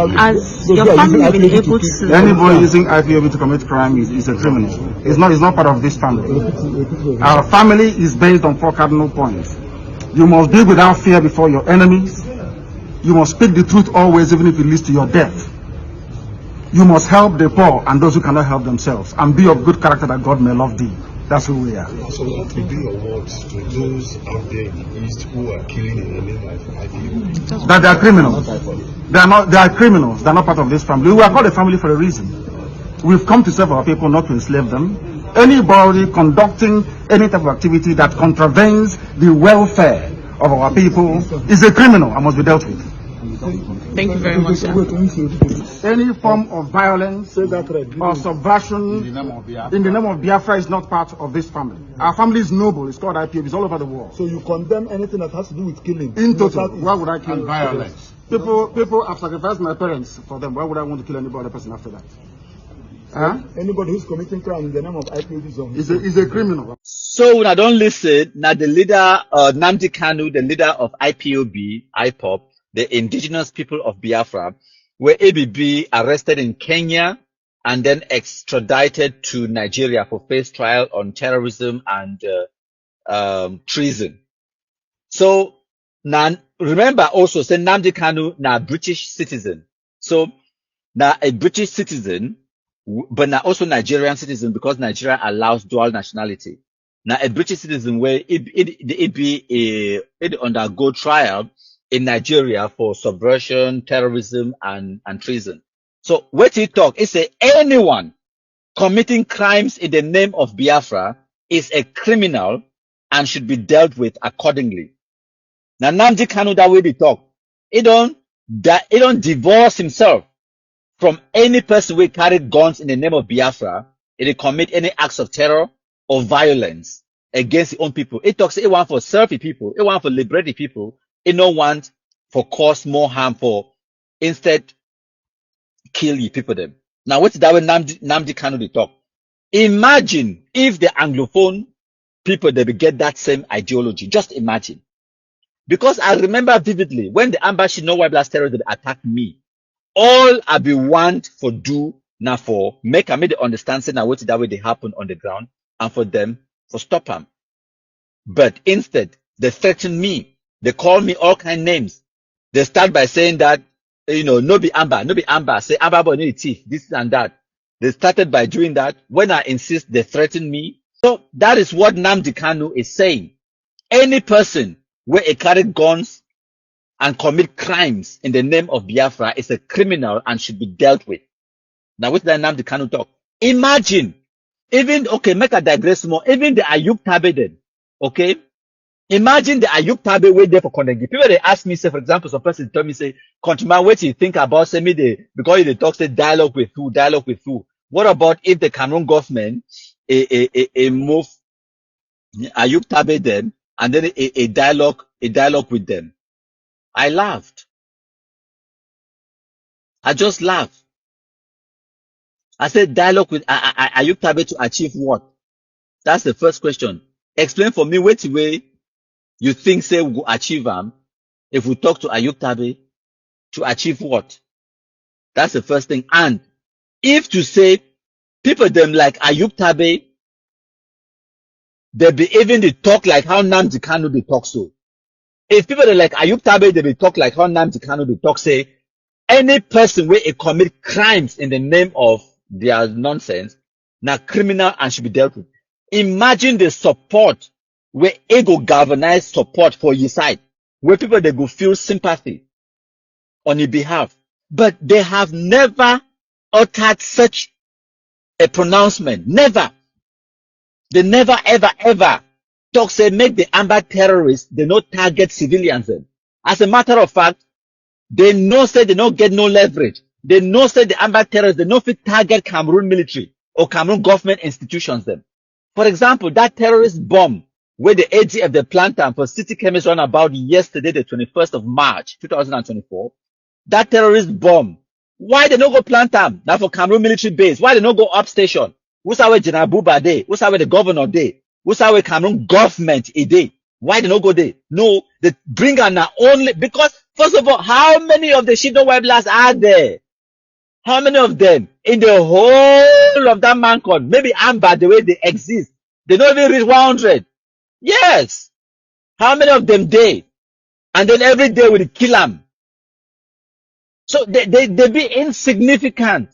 As your family been able to... Anybody using IPOP to commit crime is a criminal. It's not part of this family. Our family is based on 4 cardinal points. You must be without fear before your enemies. You must speak the truth always, even if it leads to your death. You must help the poor and those who cannot help themselves, and be of good character that God may love thee. That's who we are. So what will be your words to those out there in the East who are killing in the name of IPOP? That they are criminals. They are criminals. They are not part of this family. We are called a family for a reason. We've come to serve our people, not to enslave them. Anybody conducting any type of activity that contravenes the welfare of our people is a criminal and must be dealt with. Thank you very much, sir. Any form of violence or subversion in the name of Biafra is not part of this family. Our family is noble. It's called IPOP. It's all over the world. So you condemn anything that has to do with killing? In total, why would I kill? And violence. People have sacrificed my parents for them. Why would I want to kill any other person after that? Anybody who's committing crime in the name of IPOP is a criminal. So when I don't listen, now the leader, Nnamdi Kanu, the leader of IPOP, the indigenous people of Biafra, were ABB arrested in Kenya and then extradited to Nigeria for face trial on terrorism and treason. So now remember also, say Nnamdi Kanu now British citizen. So now a British citizen, but now also Nigerian citizen because Nigeria allows dual nationality. Now a British citizen where it undergo trial in Nigeria for subversion, terrorism, and treason. So what he talk, it say anyone committing crimes in the name of Biafra is a criminal and should be dealt with accordingly. Now Nnamdi Kanu, that way they talk, he don't divorce himself from any person who carry guns in the name of Biafra, if they commit any acts of terror or violence against his own people. It talks, it want for serve the people, it want for liberate the people, it don't want for cause more harm for instead kill the people them. Now what's that way Nnamdi Kanu they talk? Imagine if the Anglophone people they will get that same ideology. Just imagine. Because I remember vividly when the embassy no white blast terrorists attacked me. All I be want for do now for make they understand say now what that way they happen on the ground and for them for stop them. But instead they threaten me. They call me all kind of names. They start by saying that, no be amba, say amba but no thief, this and that. They started by doing that. When I insist, they threaten me. So that is what Nnamdi Kanu is saying. Any person where they carry guns and commit crimes in the name of Biafra is a criminal and should be dealt with. Now what did Nnamdi Kanu talk? Imagine, make a digress more, even the Ayub Tabeden, okay? Imagine the Ayub Tabe way there for Kondengi. People they ask me, say, for example, some person tell me, say, countryman, what do you think about because they talk, say, dialogue with who? What about if the Cameroon government move Ayub Tabe them and then a dialogue with them? I laughed. I just laughed. I said dialogue with Ayub Tabe to achieve what? That's the first question. Explain for me which way you think say we will achieve if we talk to Ayub Tabe to achieve what? That's the first thing. And if to say people them like Ayub Tabe, they be even they talk like how Nnamdi Kanu they talk so. If people they like Ayub Tabe, they be talk like how Nnamdi Kanu they talk say any person where commit crimes in the name of their nonsense, now criminal and should be dealt with. Imagine the support where ego galvanize support for your side, where people they go feel sympathy on your behalf. But they have never uttered such a pronouncement. Never. They never ever talk say make the amba terrorists they not target civilians then. As a matter of fact, they know say they don't get no leverage. They know say the amba terrorists they no fit target Cameroon military or Cameroon government institutions then. For example, that terrorist bomb where the AGF they planted for city chemists run about yesterday, the 21st of March, 2024, that terrorist bomb, why they no go plant them? Now for Cameroon military base, why they no go up station? Who's our General Buba day? Who's our the governor day? Who's our Cameroon government a day? Why they no go there? No, they bring her now only because First of all, how many of the Shido Weblers are there? How many of them in the whole of that mancord? Maybe Amba, the way they exist, they don't even reach 100. Yes. How many of them they? And then every day we kill them. So they be insignificant.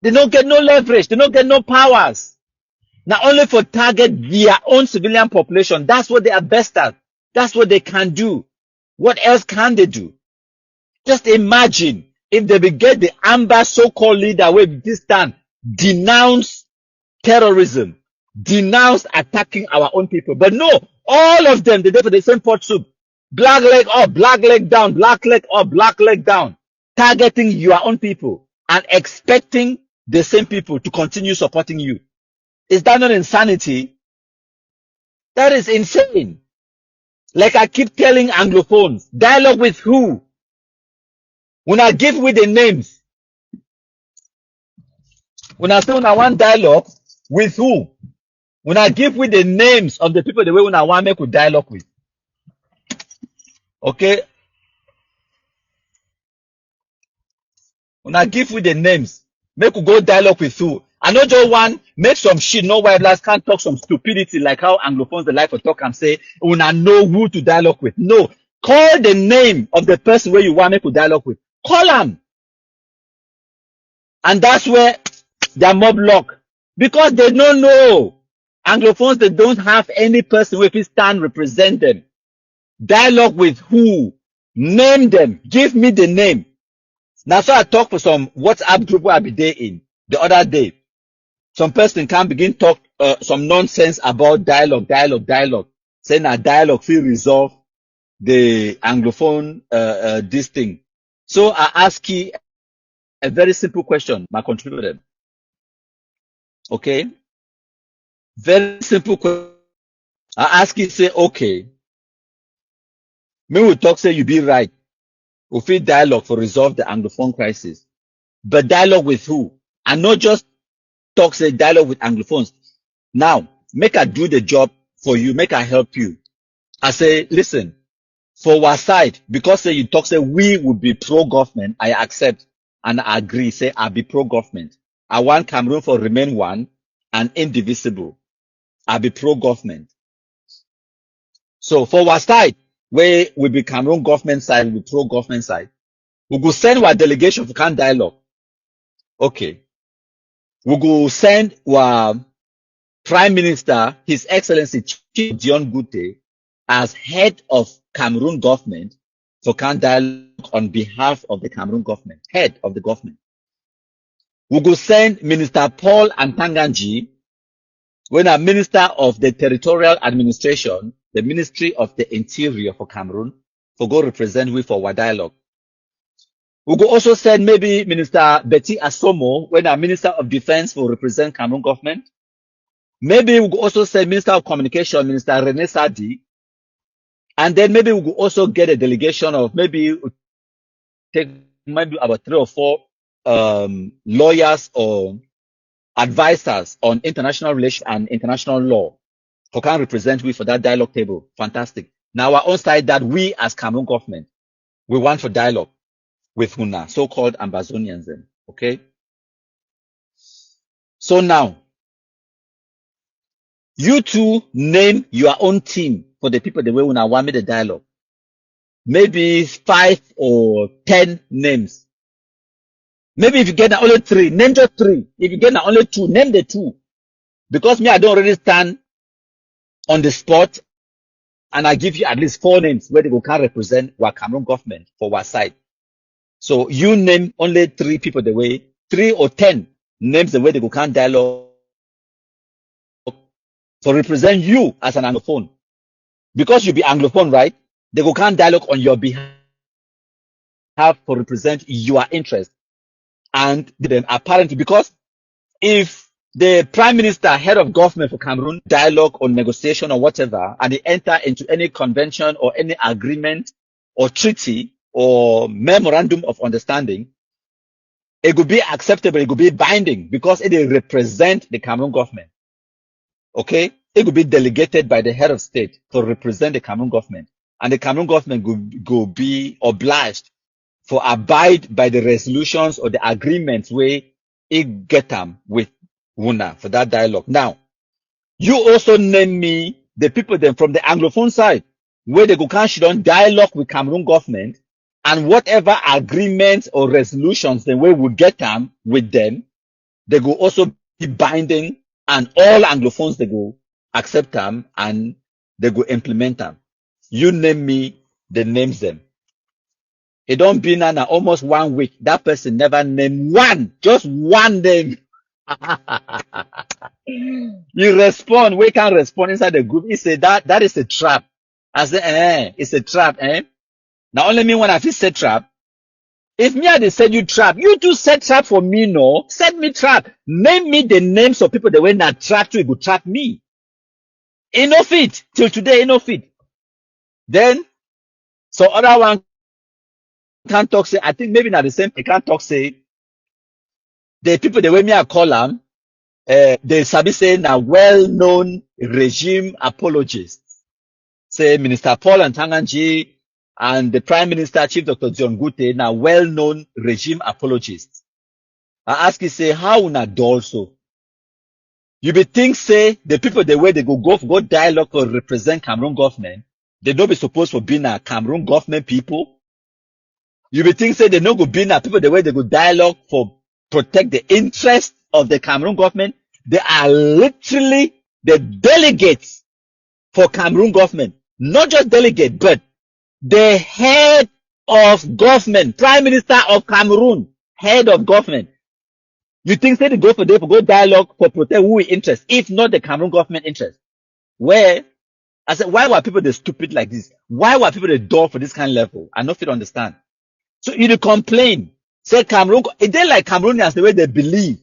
They don't get no leverage. They don't get no powers. Now only for target their own civilian population. That's what they are best at. That's what they can do. What else can they do? Just imagine if they will get the Amba so-called leader with this time denounce terrorism, denounce attacking our own people. But no, all of them, they did for the same pot soup. Black leg up, black leg down, black leg up, black leg down. Targeting your own people and expecting the same people to continue supporting you. Is that not insanity? That is insane. Like I keep telling Anglophones, dialogue with who? When I give with the names, when I say when I want dialogue with who? When I give with the names of the people the way when I want make with dialogue with. Okay? When I give with the names, make we go dialogue with who? I know just one, make some shit, no white blacks can't talk some stupidity like how Anglophones they like to talk and say, when I know who to dialogue with. No. Call the name of the person where you want make we dialogue with. Call them. And that's where their mob lock. Because they don't know. Anglophones, they don't have any person who will stand represent them. Dialogue with who? Name them. Give me the name. Now, so I talk for some WhatsApp group where I be there in the other day. Some person can begin talk some nonsense about dialogue. Saying that dialogue will resolve the Anglophone this thing. So I ask you a very simple question, my contributor. Okay? Very simple question. I ask you, say, okay. Me will talk, say you be right. We feel dialogue for resolve the Anglophone crisis. But dialogue with who? And not just talk, say dialogue with Anglophones. Now, make I do the job for you, make I help you. I say, listen, for our side, because say you talk, say we will be pro-government, I accept and I agree, say I'll be pro-government. I want Cameroon for remain one and indivisible. I'll be pro-government. So for our side, where we be Cameroon government side, we be pro-government side, we go send our delegation for can dialogue. Okay. We go send our Prime Minister, His Excellency Chief Dion Gute, as head of Cameroon government for can dialogue on behalf of the Cameroon government, head of the government. We go send Minister Paul Antanganji, when a Minister of the Territorial Administration, the Ministry of the Interior for Cameroon, for go represent we for our dialogue. We go also send maybe Minister Betty Asomo, when a Minister of Defense will represent Cameroon government. Maybe we go also send Minister of Communication, Minister Rene Sadi. And then maybe we will also get a delegation of maybe take maybe about 3 or 4 lawyers or advisors on international relations and international law who can represent we for that dialogue table. Fantastic. Now our own side that we as Cameroon government, we want for dialogue with Huna, so-called Ambazonians then. Okay. So now, you two name your own team for the people the way Huna want me the dialogue. Maybe 5 or 10 names. Maybe if you get only 3, name just 3. If you get only 2, name the 2. Because me, I don't already stand on the spot and I give you at least 4 names where they can represent our Cameroon government for our side. So you name only 3 people the way, 3 or 10 names the way they can dialogue to represent you as an Anglophone. Because you be Anglophone, right? They can dialogue on your behalf to represent your interest. And then apparently, because if the Prime Minister, head of government for Cameroon, dialogue or negotiation or whatever, and they enter into any convention or any agreement or treaty or memorandum of understanding, it could be acceptable, it could be binding because it will represent the Cameroon government. Okay? It could be delegated by the head of state to represent the Cameroon government. and the Cameroon government go be obliged for abide by the resolutions or the agreements where it get them with Wuna for that dialogue. Now, you also name me the people then from the Anglophone side where they go can on dialogue with Cameroon government, and whatever agreements or resolutions the way we get them with them, they go also be binding, and all Anglophones they go accept them and they go implement them. You name me, they names them. It don't be now almost 1 week. That person never named one, just one name. You respond, we can respond inside the group. He said that is a trap. I said, it's a trap, eh? Now only me when I feel set trap. If me I dey said you trap, you too set trap for me, no? Set me trap. Name me the names of people that were not trapped to you go trap me. Enough it. Till today, enough it. Then so other one can't talk say, I think maybe not the same, they can't talk say the people the way me I call them, they sabi say now well-known regime apologists. Say Minister Paul Antanganji and the Prime Minister Chief Dr. John Gute now well-known regime apologists. I ask you say how una do so? You be think say the people the way they go dialogue or represent Cameroon government, they don't be supposed to be na Cameroon government people. You be think say they no go be na people the way they go dialogue for protect the interests of the Cameroon government. They are literally the delegates for Cameroon government. Not just delegate, but the head of government, Prime Minister of Cameroon, head of government. You think say they go for dialogue for protect who interest, if not the Cameroon government interest? Where I said, why were people they stupid like this? Why were people they dull for this kind of level? I don't feel understand. So you complain, say Cameroon, it they like Cameroonians the way they believe.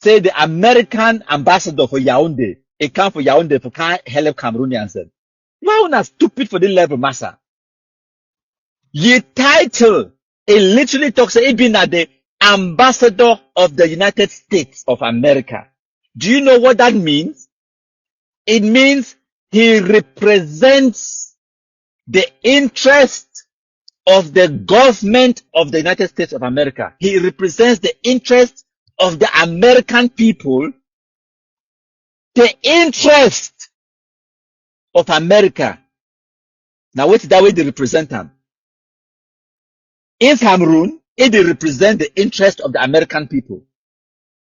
Say the American ambassador for Yaoundé, it come for Yaoundé for can't help Cameroonians. Why not stupid for this level, massa? Ye title, it literally talks, it being at the ambassador of the United States of America. Do you know what that means? It means he represents the interest of the government of the United States of America. He represents the interest of the American people, the interest of America. Now, what's that way they represent them? In Cameroon, it they represent the interest of the American people.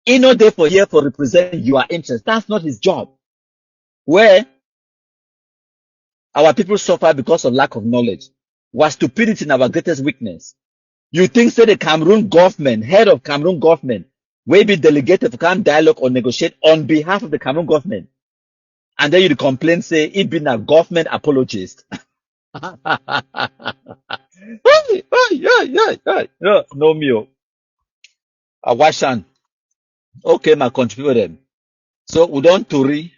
He not there for here for represent your interest. That's not his job. Where our people suffer because of lack of knowledge, was stupidity in our greatest weakness. You think say the Cameroon government, head of Cameroon government, will be delegated to come dialogue or negotiate on behalf of the Cameroon government, and then you complain say it been a government apologist. No me. I wash on. Okay, my country people them. So we don't Tory.